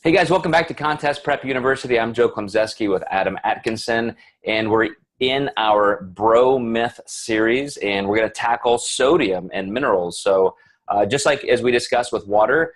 Hey guys, welcome back to Contest Prep University. I'm Joe Klemczewski with Adam Atkinson, and we're in our Bro Myth series, and we're going to tackle sodium and minerals. So just like as we discussed with water,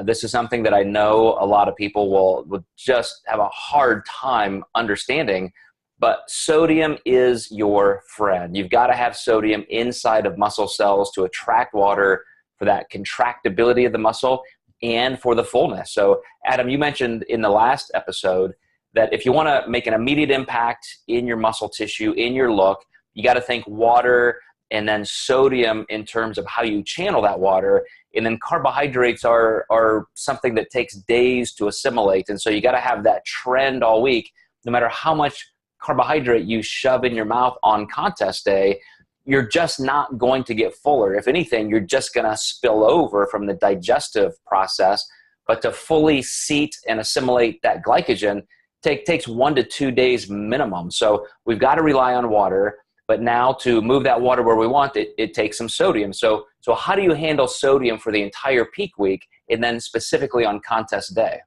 this is something that I know a lot of people will just have a hard time understanding, but sodium is your friend. You've got to have sodium inside of muscle cells to attract water for that contractibility of the muscle and for the fullness. So Adam, you mentioned in the last episode that if you want to make an immediate impact in your muscle tissue, in your look, you got to think water and then sodium in terms of how you channel that water. And then carbohydrates are something that takes days to assimilate. And so you got to have that trend all week. No matter how much carbohydrate you shove in your mouth on contest day, you're just not going to get fuller. If anything, you're just going to spill over from the digestive process. But to fully seat and assimilate that glycogen takes 1 to 2 days minimum. So we've got to rely on water. But now to move that water where we want it, it takes some sodium. So how do you handle sodium for the entire peak week and then specifically on contest day?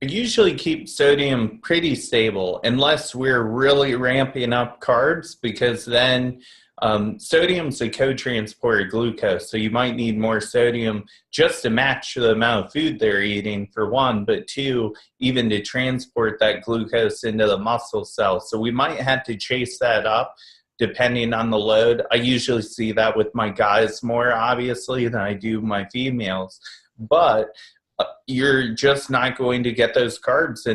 I usually keep sodium pretty stable unless we're really ramping up carbs, because then sodium's a co-transporter of glucose, so you might need more sodium just to match the amount of food they're eating, for one, but two, even to transport that glucose into the muscle cells. So we might have to chase that up depending on the load. I usually see that with my guys more, obviously, than I do my females, but you're just not going to get those carbs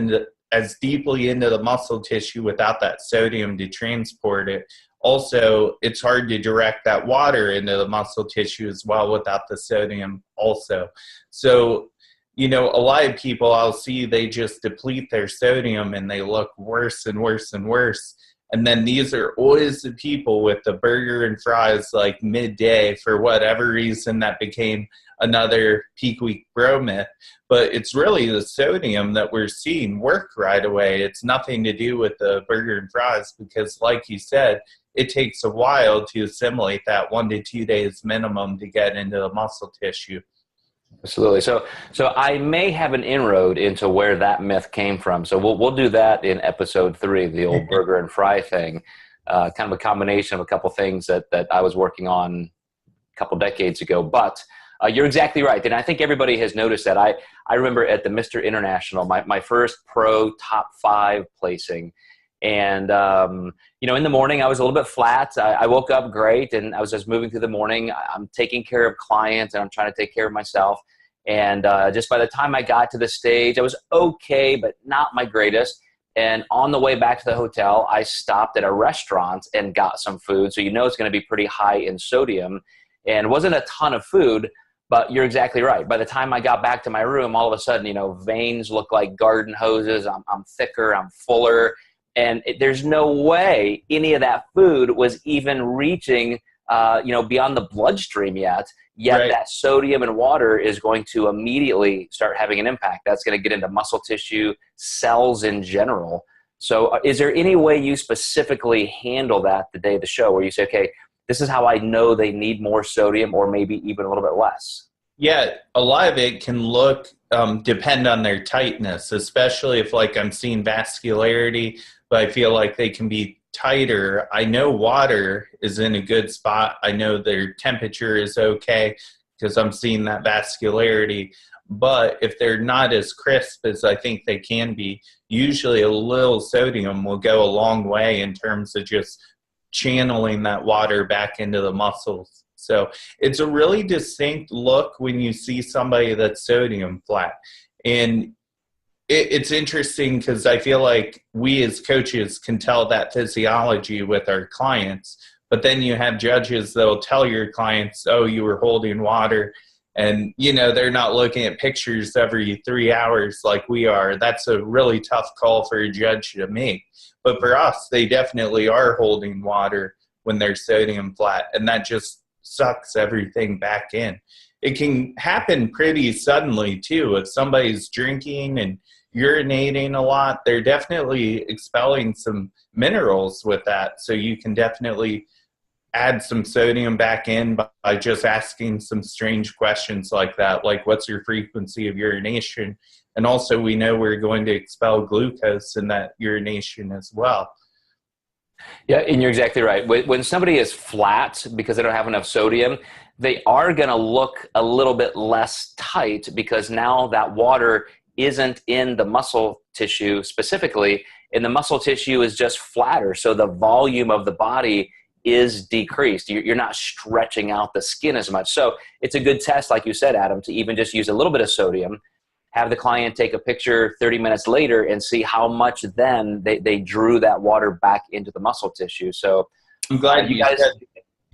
as deeply into the muscle tissue without that sodium to transport it. Also, it's hard to direct that water into the muscle tissue as well without the sodium also. So, a lot of people I'll see, they just deplete their sodium and they look worse and worse and worse. And then these are always the people with the burger and fries like midday. For whatever reason, that became another peak week bro myth. But it's really the sodium that we're seeing work right away. It's nothing to do with the burger and fries, because like you said, it takes a while to assimilate that 1 to 2 days minimum to get into the muscle tissue. Absolutely. So I may have an inroad into where that myth came from. So we'll do that in episode 3, the old burger and fry thing. Kind of a combination of a couple things that I was working on a couple decades ago. But you're exactly right. And I think everybody has noticed that. I remember at the Mr. International, my first pro top 5 placing. And, in the morning I was a little bit flat. I woke up great and I was just moving through the morning. I'm taking care of clients and I'm trying to take care of myself. And just by the time I got to the stage, I was okay, but not my greatest. And on the way back to the hotel, I stopped at a restaurant and got some food. So it's going to be pretty high in sodium, and it wasn't a ton of food. But you're exactly right. By the time I got back to my room, all of a sudden, veins look like garden hoses. I'm thicker, I'm fuller. And there's no way any of that food was even reaching, beyond the bloodstream yet. Yet Right. That sodium and water is going to immediately start having an impact. That's going to get into muscle tissue, cells in general. So is there any way you specifically handle that the day of the show where you say, okay, this is how I know they need more sodium, or maybe even a little bit less? Yeah, a lot of it can depend on their tightness, especially if I'm seeing vascularity, but I feel like they can be tighter. I know water is in a good spot. I know their temperature is okay because I'm seeing that vascularity. But if they're not as crisp as I think they can be, usually a little sodium will go a long way in terms of just channeling that water back into the muscles. So it's a really distinct look when you see somebody that's sodium flat. And it's interesting because I feel like we as coaches can tell that physiology with our clients, but then you have judges that'll tell your clients, oh, you were holding water, and they're not looking at pictures every 3 hours like we are. That's a really tough call for a judge to make. But for us, they definitely are holding water when they're sodium flat, and that just sucks everything back in. It can happen pretty suddenly too. If somebody's drinking and urinating a lot, they're definitely expelling some minerals with that. So you can definitely add some sodium back in by just asking some strange questions like that, like what's your frequency of urination? And also we know we're going to expel glucose in that urination as well. Yeah, and you're exactly right. When somebody is flat because they don't have enough sodium, they are going to look a little bit less tight because now that water isn't in the muscle tissue specifically, and the muscle tissue is just flatter. So the volume of the body is decreased. You're not stretching out the skin as much. So it's a good test, like you said, Adam, to even just use a little bit of sodium, have the client take a picture 30 minutes later and see how much then they drew that water back into the muscle tissue. So I'm glad you guys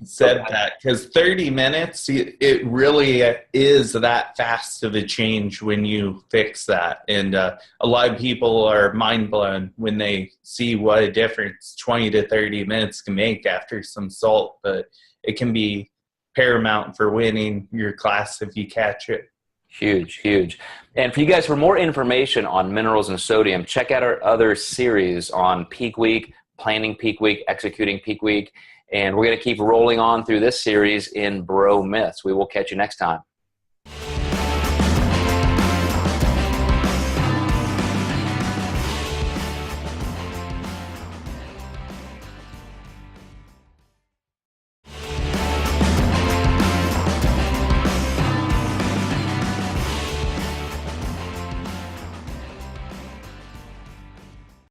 said that, because 30 minutes, it really is that fast of a change when you fix that. And a lot of people are mind blown when they see what a difference 20 to 30 minutes can make after some salt, but it can be paramount for winning your class if you catch it. Huge, huge. And for you guys, for more information on minerals and sodium, check out our other series on peak week, planning peak week, executing peak week. And we're going to keep rolling on through this series in Bro Myths. We will catch you next time.